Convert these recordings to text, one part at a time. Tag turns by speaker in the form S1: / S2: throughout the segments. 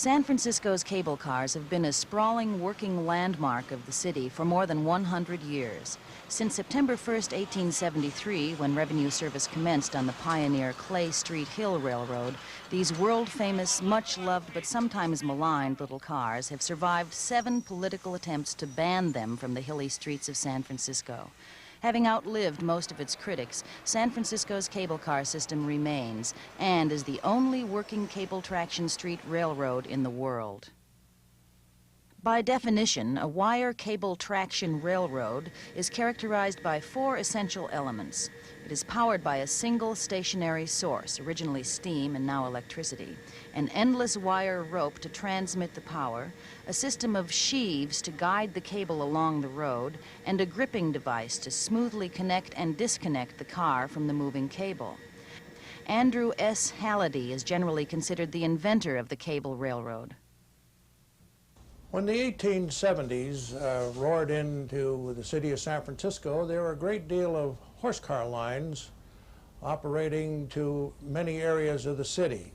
S1: San Francisco's cable cars have been a sprawling working landmark of the city for more than 100 years. Since September 1st, 1873, when revenue service commenced on the pioneer Clay Street Hill Railroad, these world-famous, much-loved but sometimes maligned little cars have survived 7 political attempts to ban them from the hilly streets of San Francisco. Having outlived most of its critics, San Francisco's cable car system remains and is the only working cable traction street railroad in the world. By definition, a wire cable traction railroad is characterized by 4 essential elements. It is powered by a single stationary source, originally steam and now electricity, an endless wire rope to transmit the power, a system of sheaves to guide the cable along the road, and a gripping device to smoothly connect and disconnect the car from the moving cable. Andrew S. Halliday is generally considered the inventor of the cable railroad.
S2: When the 1870s roared into the city of San Francisco, there were a great deal of horse car lines operating to many areas of the city.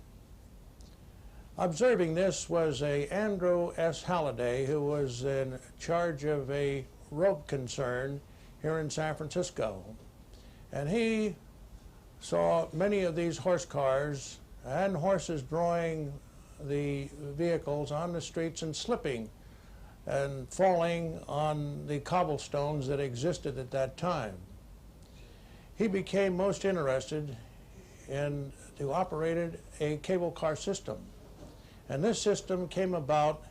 S2: Observing this was Andrew S. Halliday, who was in charge of a rope concern here in San Francisco. And he saw many of these horse cars and horses drawing the vehicles on the streets and slipping and falling on the cobblestones that existed at that time. He became most interested in to operate a cable car system. And this system came about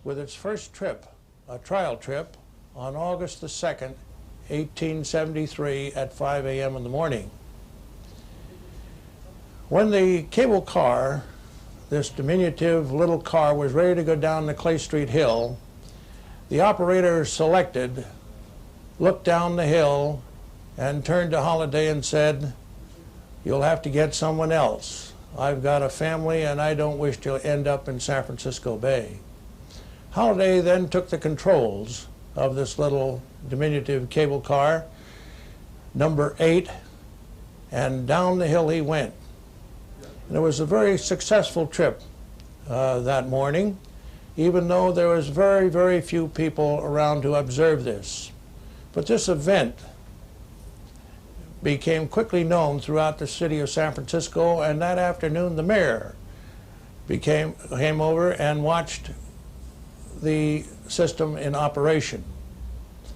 S2: with its first trip, a trial trip, on August the 2nd, 1873 at 5 a.m. in the morning. When the cable car, this diminutive little car, was ready to go down the Clay Street Hill, the operator selected, looked down the hill, and turned to Halliday and said, "You'll have to get someone else. I've got a family and I don't wish to end up in San Francisco Bay." Halliday then took the controls of this little diminutive cable car, number 8, and down the hill he went. And it was a very successful trip that morning, even though there was very, very few people around to observe this. But this event became quickly known throughout the city of San Francisco, and that afternoon the mayor came over and watched the system in operation.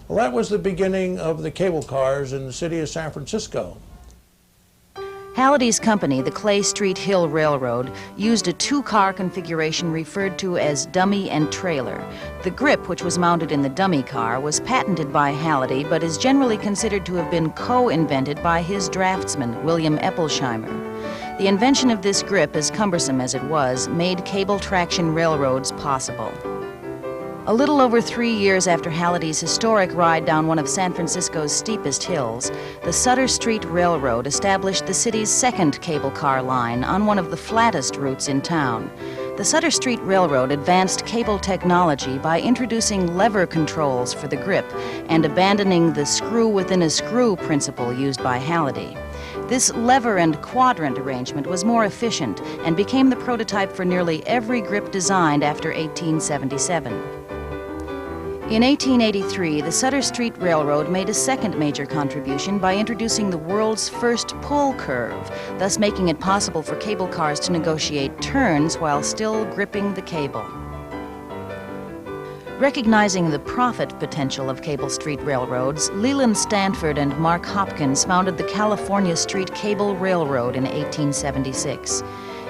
S2: Well, that was the beginning of the cable cars in the city of San Francisco.
S1: Halliday's company, the Clay Street Hill Railroad, used a 2-car configuration referred to as dummy and trailer. The grip, which was mounted in the dummy car, was patented by Halliday, but is generally considered to have been co-invented by his draftsman, William Epplesheimer. The invention of this grip, as cumbersome as it was, made cable traction railroads possible. A little over 3 years after Halliday's historic ride down one of San Francisco's steepest hills, the Sutter Street Railroad established the city's 2nd cable car line on one of the flattest routes in town. The Sutter Street Railroad advanced cable technology by introducing lever controls for the grip and abandoning the screw-within-a-screw principle used by Halliday. This lever and quadrant arrangement was more efficient and became the prototype for nearly every grip designed after 1877. In 1883, the Sutter Street Railroad made a 2nd major contribution by introducing the world's first pull curve, thus making it possible for cable cars to negotiate turns while still gripping the cable. Recognizing the profit potential of cable street railroads, Leland Stanford and Mark Hopkins founded the California Street Cable Railroad in 1876.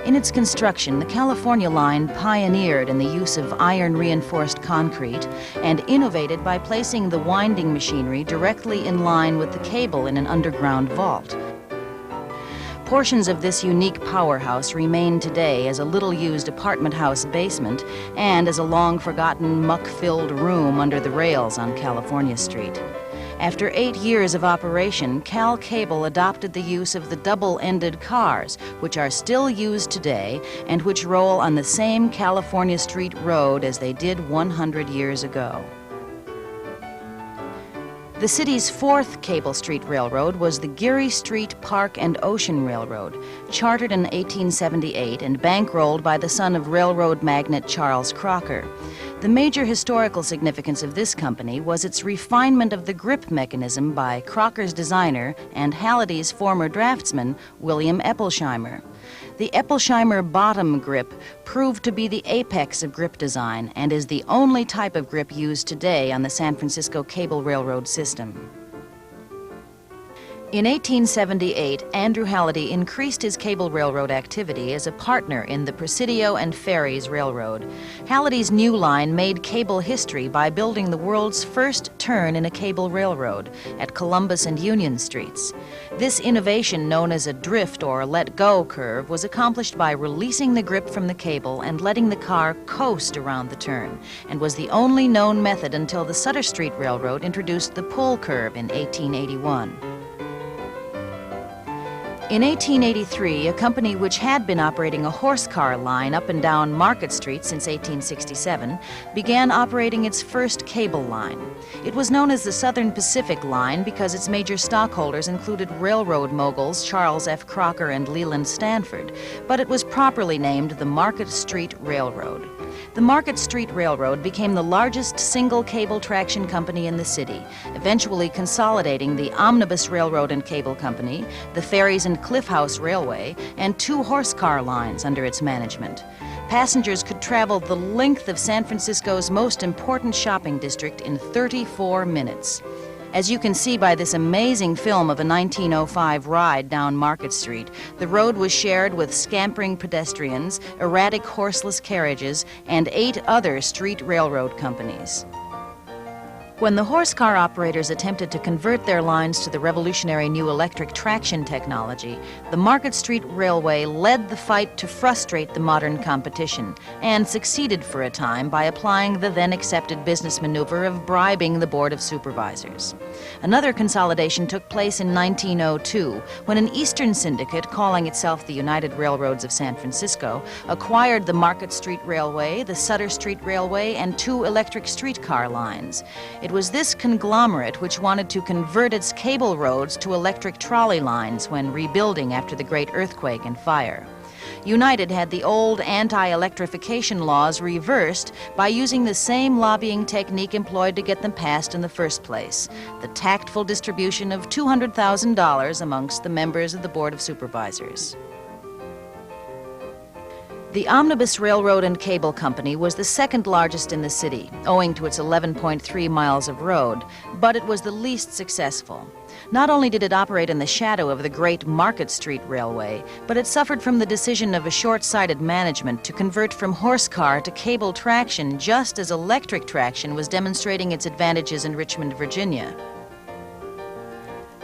S1: In its construction, the California line pioneered in the use of iron-reinforced concrete and innovated by placing the winding machinery directly in line with the cable in an underground vault. Portions of this unique powerhouse remain today as a little-used apartment house basement and as a long-forgotten, muck-filled room under the rails on California Street. After 8 years of operation, Cal Cable adopted the use of the double-ended cars, which are still used today and which roll on the same California Street road as they did 100 years ago. The city's fourth cable street railroad was the Geary Street Park and Ocean Railroad, chartered in 1878 and bankrolled by the son of railroad magnate Charles Crocker. The major historical significance of this company was its refinement of the grip mechanism by Crocker's designer and Halliday's former draftsman, William Epplesheimer. The Epplesheimer bottom grip proved to be the apex of grip design and is the only type of grip used today on the San Francisco Cable Railroad system. In 1878, Andrew Halliday increased his cable railroad activity as a partner in the Presidio and Ferries Railroad. Halliday's new line made cable history by building the world's first turn in a cable railroad at Columbus and Union Streets. This innovation, known as a drift or let-go curve, was accomplished by releasing the grip from the cable and letting the car coast around the turn, and was the only known method until the Sutter Street Railroad introduced the pull curve in 1881. In 1883, a company which had been operating a horse car line up and down Market Street since 1867 began operating its first cable line. It was known as the Southern Pacific Line because its major stockholders included railroad moguls Charles F. Crocker and Leland Stanford, but it was properly named the Market Street Railroad. The Market Street Railroad became the largest single cable traction company in the city, eventually consolidating the Omnibus Railroad and Cable Company, the Ferries and Cliff House Railway, and 2 horse car lines under its management. Passengers could travel the length of San Francisco's most important shopping district in 34 minutes. As you can see by this amazing film of a 1905 ride down Market Street, the road was shared with scampering pedestrians, erratic horseless carriages, and 8 other street railroad companies. When the horse car operators attempted to convert their lines to the revolutionary new electric traction technology, the Market Street Railway led the fight to frustrate the modern competition and succeeded for a time by applying the then accepted business maneuver of bribing the Board of Supervisors. Another consolidation took place in 1902 when an Eastern syndicate, calling itself the United Railroads of San Francisco, acquired the Market Street Railway, the Sutter Street Railway, and 2 electric streetcar lines. It was this conglomerate which wanted to convert its cable roads to electric trolley lines when rebuilding after the great earthquake and fire. United had the old anti-electrification laws reversed by using the same lobbying technique employed to get them passed in the first place, the tactful distribution of $200,000 amongst the members of the Board of Supervisors. The Omnibus Railroad and Cable Company was the second largest in the city, owing to its 11.3 miles of road, but it was the least successful. Not only did it operate in the shadow of the great Market Street Railway, but it suffered from the decision of a short-sighted management to convert from horse car to cable traction just as electric traction was demonstrating its advantages in Richmond, Virginia.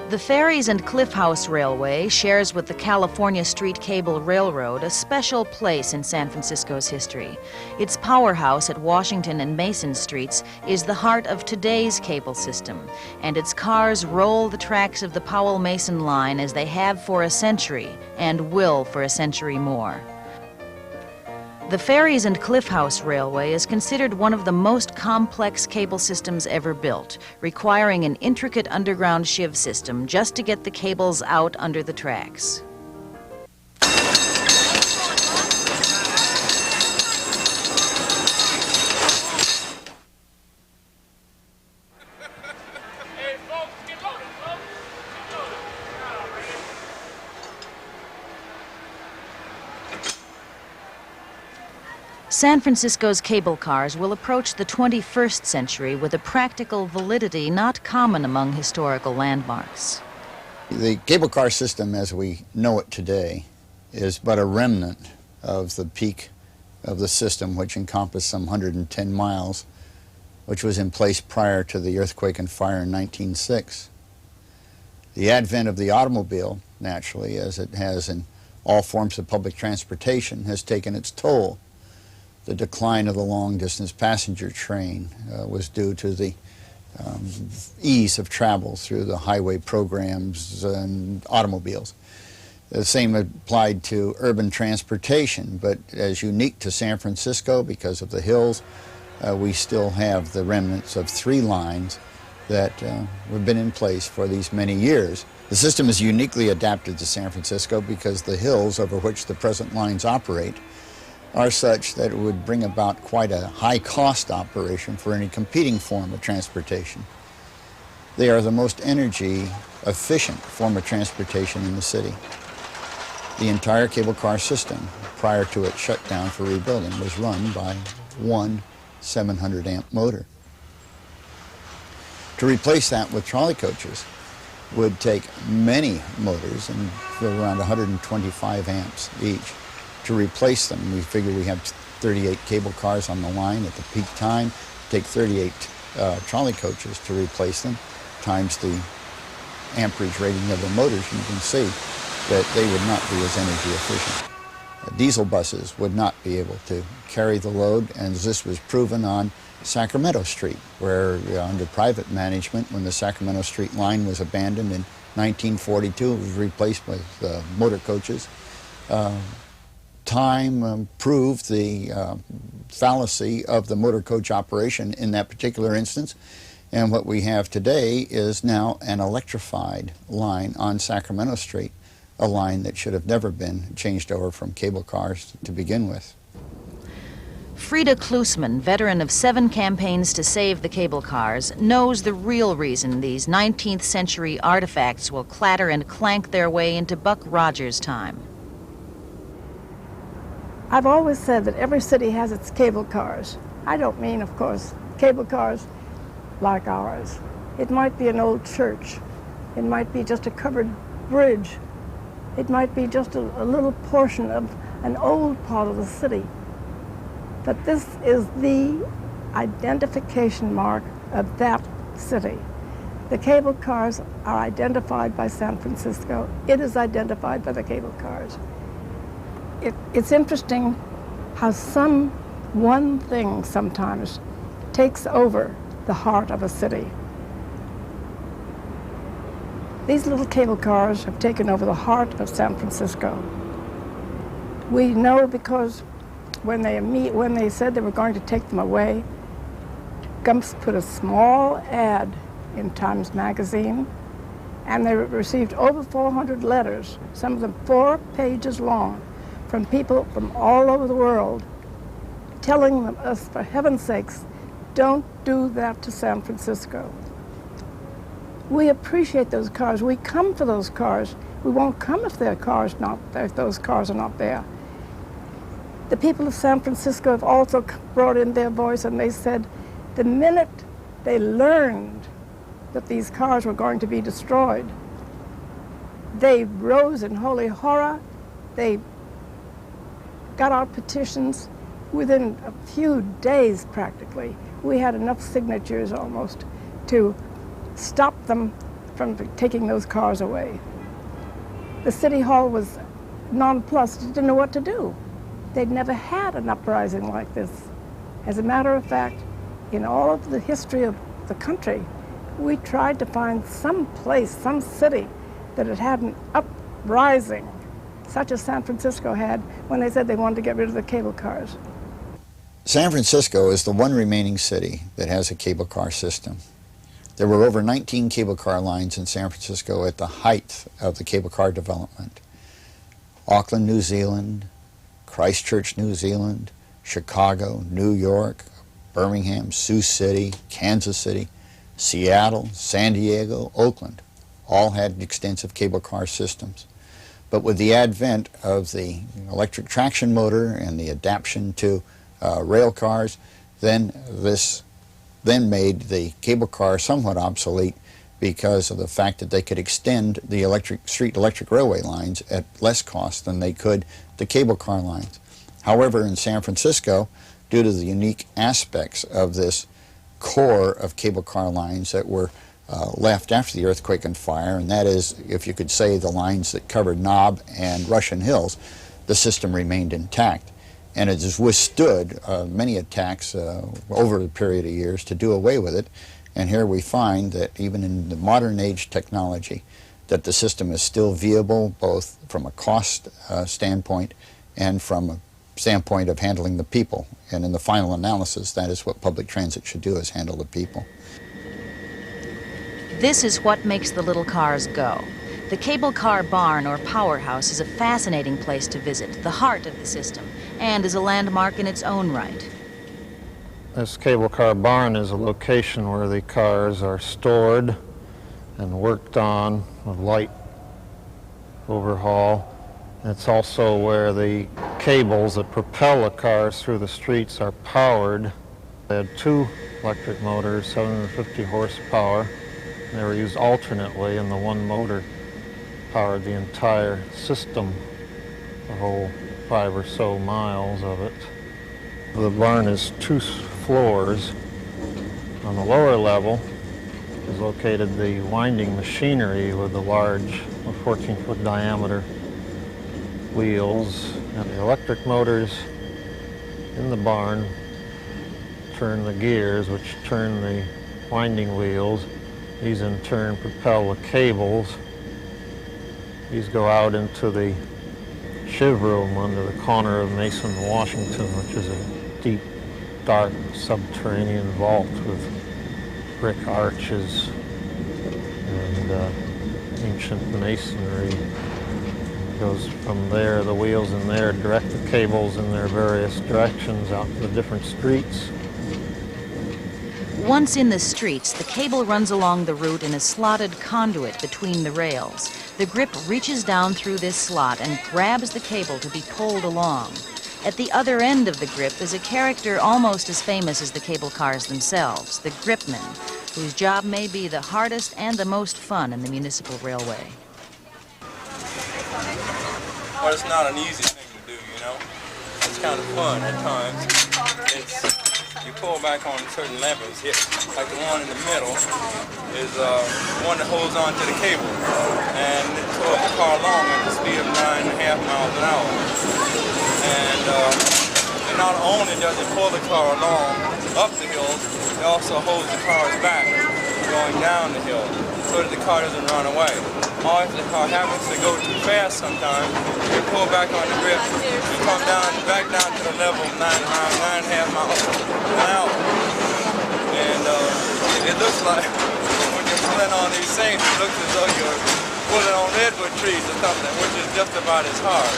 S1: The Ferries and Cliff House Railway shares with the California Street Cable Railroad a special place in San Francisco's history. Its powerhouse at Washington and Mason Streets is the heart of today's cable system, and its cars roll the tracks of the Powell-Mason line as they have for a century and will for a century more. The Ferries and Cliff House Railway is considered one of the most complex cable systems ever built, requiring an intricate underground shiv system just to get the cables out under the tracks. San Francisco's cable cars will approach the 21st century with a practical validity not common among historical landmarks.
S3: The cable car system as we know it today is but a remnant of the peak of the system, which encompassed some 110 miles, which was in place prior to the earthquake and fire in 1906. The advent of the automobile, naturally, as it has in all forms of public transportation, has taken its toll. The decline of the long-distance passenger train was due to the ease of travel through the highway programs and automobiles. The same applied to urban transportation, but as unique to San Francisco because of the hills, we still have the remnants of 3 lines that have been in place for these many years. The system is uniquely adapted to San Francisco because the hills over which the present lines operate are such that it would bring about quite a high-cost operation for any competing form of transportation. They are the most energy-efficient form of transportation in the city. The entire cable car system, prior to its shutdown for rebuilding, was run by one 700-amp motor. To replace that with trolley coaches would take many motors, and around 125 amps each. To replace them, we figure we have 38 cable cars on the line at the peak time. Take 38 trolley coaches to replace them, times the amperage rating of the motors, you can see that they would not be as energy efficient. Diesel buses would not be able to carry the load, and this was proven on Sacramento Street, where under private management, when the Sacramento Street line was abandoned in 1942, it was replaced with motor coaches. Time proved the fallacy of the motor coach operation in that particular instance, and what we have today is now an electrified line on Sacramento Street, a line that should have never been changed over from cable cars to begin with.
S1: Frida Klusman, veteran of 7 campaigns to save the cable cars, knows the real reason these 19th century artifacts will clatter and clank their way into Buck Rogers' time.
S4: I've always said that every city has its cable cars. I don't mean, of course, cable cars like ours. It might be an old church. It might be just a covered bridge. It might be just a little portion of an old part of the city. But this is the identification mark of that city. The cable cars are identified by San Francisco. It is identified by the cable cars. It's interesting how one thing sometimes takes over the heart of a city. These little cable cars have taken over the heart of San Francisco. We know because when they said they were going to take them away, Gumps put a small ad in Times Magazine, and they received over 400 letters, some of them 4 pages long, from people from all over the world, telling us, for heaven's sakes, don't do that to San Francisco. We appreciate those cars. We come for those cars. We won't come if if those cars are not there. The people of San Francisco have also brought in their voice, and they said the minute they learned that these cars were going to be destroyed, they rose in holy horror. They got our petitions within a few days practically. We had enough signatures almost to stop them from taking those cars away. The City Hall was nonplussed, didn't know what to do. They'd never had an uprising like this. As a matter of fact, in all of the history of the country, we tried to find some place, some city that had had an uprising, such as San Francisco had when they said they wanted to get rid of the cable cars.
S3: San Francisco is the one remaining city that has a cable car system. There were over 19 cable car lines in San Francisco at the height of the cable car development. Auckland, New Zealand, Christchurch, New Zealand, Chicago, New York, Birmingham, Sioux City, Kansas City, Seattle, San Diego, Oakland, all had extensive cable car systems. But with the advent of the electric traction motor and the adaptation to rail cars, then made the cable car somewhat obsolete because of the fact that they could extend the street electric railway lines at less cost than they could the cable car lines. However, in San Francisco, due to the unique aspects of this core of cable car lines that were left after the earthquake and fire, and that is, if you could say, the lines that covered Nob and Russian Hills, the system remained intact. And it has withstood many attacks over the period of years to do away with it. And here we find that even in the modern age technology, that the system is still viable, both from a cost standpoint and from a standpoint of handling the people. And in the final analysis, that is what public transit should do, is handle the people.
S1: This is what makes the little cars go. The cable car barn or powerhouse is a fascinating place to visit, the heart of the system, and is a landmark in its own right.
S5: This cable car barn is a location where the cars are stored and worked on with light overhaul. It's also where the cables that propel the cars through the streets are powered. They had 2 electric motors, 750 horsepower. They were used alternately, and the one motor powered the entire system, the whole 5 or so miles of it. The barn is 2 floors. On the lower level is located the winding machinery with the large 14-foot diameter wheels, and the electric motors in the barn turn the gears, which turn the winding wheels. These in turn propel the cables. These go out into the shiv room under the corner of Mason, Washington, which is a deep, dark subterranean vault with brick arches and ancient masonry. It goes from there, the wheels in there direct the cables in their various directions out to the different streets.
S1: Once in the streets, the cable runs along the route in a slotted conduit between the rails. The grip reaches down through this slot and grabs the cable to be pulled along. At the other end of the grip is a character almost as famous as the cable cars themselves, the gripman, whose job may be the hardest and the most fun in the municipal railway.
S6: Well, it's not an easy thing to do, you know. It's kind of fun at times. You pull back on certain levers here, like the one in the middle is one that holds on to the cable, and it pulls the car along at the speed of 9.5 miles an hour. And not only does it pull the car along up the hill, it also holds the cars back going down the hill so that the car doesn't run away. Or if the car happens to go too fast sometimes, you pull back on the grip, you come back down to the level of 9.5 miles an hour. And it looks like, when you're pulling on these things, it looks as though you're pulling on redwood trees or something, which is just about as hard.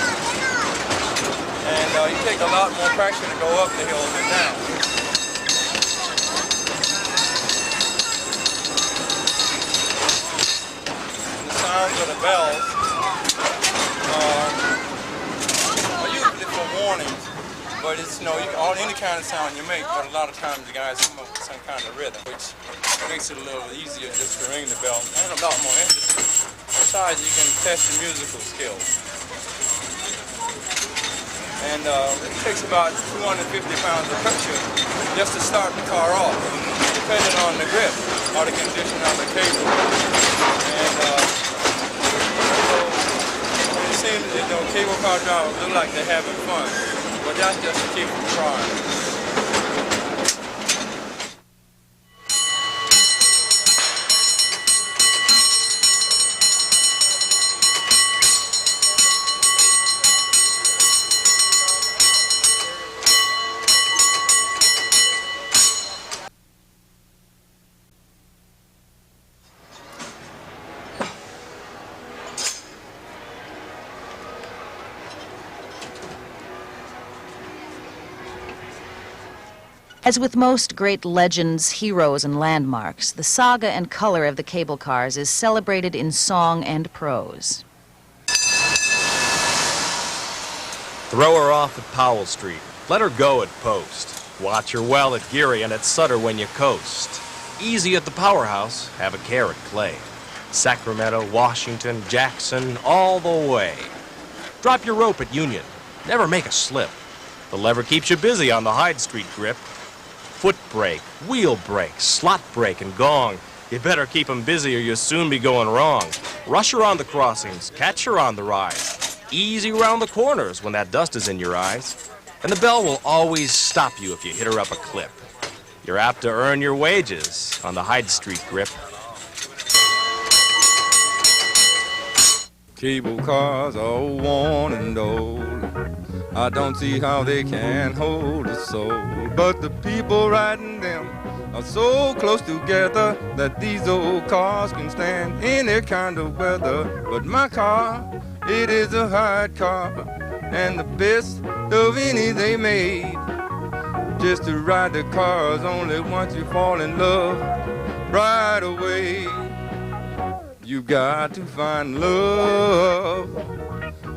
S6: And you take a lot more pressure to go up the hill than down. Sounds of the bells are usually for warnings, but it's any kind of sound you make, but a lot of times the guys come up with some kind of rhythm, which makes it a little easier just to ring the bell and a lot more interesting. Besides, you can test your musical skills. And it takes about 250 pounds of pressure just to start the car off, depending on the grip or the condition of the cable. And it seems that cable car drivers look like they're having fun, but that's just to keep them trying.
S1: As with most great legends, heroes, and landmarks, the saga and color of the cable cars is celebrated in song and prose.
S7: Throw her off at Powell Street. Let her go at Post. Watch her well at Geary and at Sutter when you coast. Easy at the powerhouse, have a care at Clay. Sacramento, Washington, Jackson, all the way. Drop your rope at Union. Never make a slip. The lever keeps you busy on the Hyde Street grip. Foot brake, wheel brake, slot brake, and gong. You better keep 'em busy or you'll soon be going wrong. Rush her on the crossings, catch her on the rise. Easy round the corners when that dust is in your eyes. And the bell will always stop you if you hit her up a clip. You're apt to earn your wages on the Hyde Street grip.
S6: Cable cars are worn and old. I don't see how they can hold a soul. But the people riding them are so close together that these old cars can stand any kind of weather. But my car, it is a hard car, and the best of any they made. Just to ride the cars only once you fall in love right away. You've got to find love.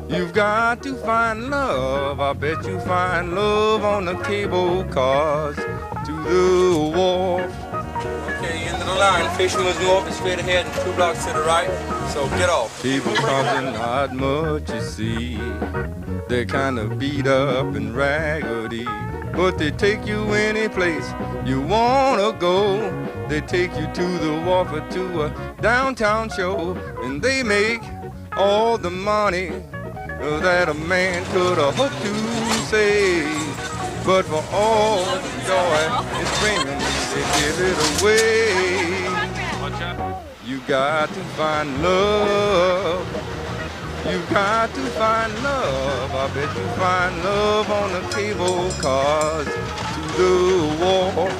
S6: You've got to find love. I bet you find love on the cable cars to the wharf. Okay, end of the line. Fisherman's Wharf is straight ahead and 2 blocks to the right. So get off. Cable cars are not much you see. They're kind of beat up and raggedy, but they take you any place you wanna go. They take you to the wharf or to a downtown show, and they make all the money that a man could have hoped to save. But for all the joy it's bringing, they give it away. You got to find love. You got to find love. I bet you find love on the cable cars to the wharf.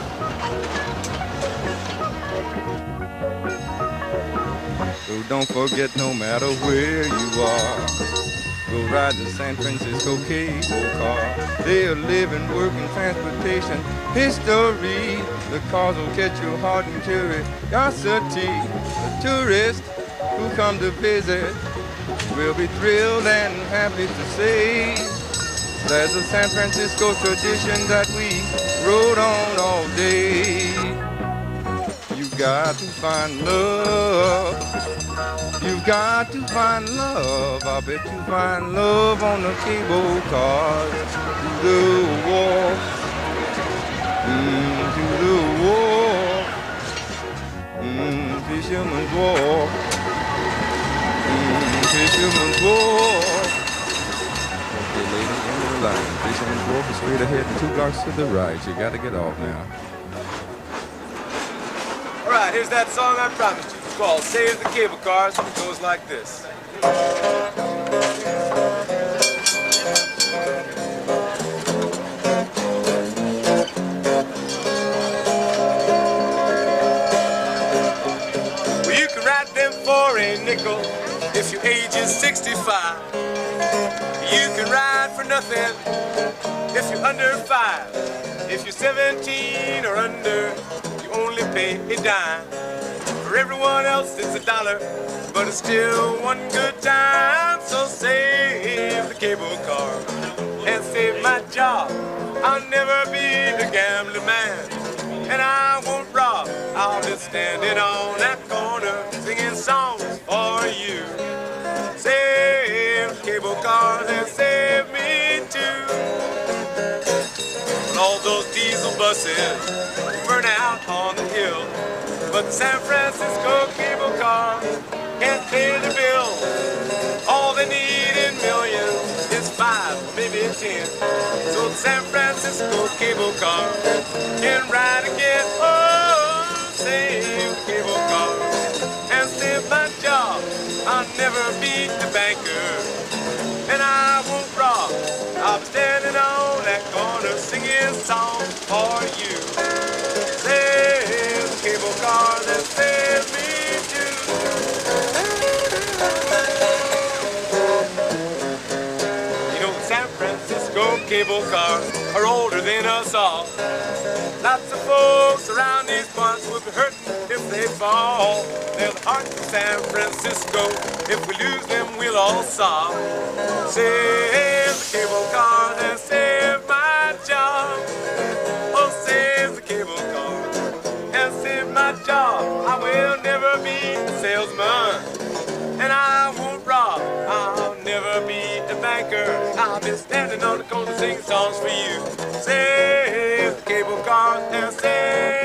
S6: So don't forget, no matter where you are, go ride the San Francisco cable car. They're living, working, transportation history. The cars will catch your heart and curiosity. The tourists who come to visit will be thrilled and happy to say there's a San Francisco tradition that we rode on all day. You got to find love. You've got to find love. I bet you find love on the cable cars to the wharf. To the wharf. Fisherman's Wharf. Fisherman's Wharf. Okay, ladies, end of the line. Fisherman's Wharf is straight ahead and 2 blocks to the right. You got to get off now.
S8: All right, here's that song I promised you. It's called Save the Cable Cars. It goes like this. Well, you can ride them for a nickel if your age is 65. You can ride for nothing if you're under 5. If you're 17 or under, you only pay a dime. For everyone else it's $1, but it's still one good time. So save the cable car and save my job. I'll never be the gambling man, and I won't rob. I'll be standing on that corner singing songs for you. Save the cable cars and save me too. When all those diesel buses burn out on the hill, but the San Francisco cable cars can't pay the bill. All they need in millions is 5 or maybe 10. So the San Francisco cable car can ride again. Oh, save the cable car and save my job. I'll never be the banker, and I won't rob. I'll be standing on that corner singing songs for you. Save the cable cars and save me too. You know, the San Francisco cable cars are older than us all. Lots of folks around these parts will be hurting if they fall. They're the heart of San Francisco. If we lose them, we'll all sob. Save the cable cars and save my job. Oh, save the cable cars and save my job. I will never be a salesman, and I won't rob. I'll never be the banker. I'll be standing on the corner singing songs for you. Save the cable cars and save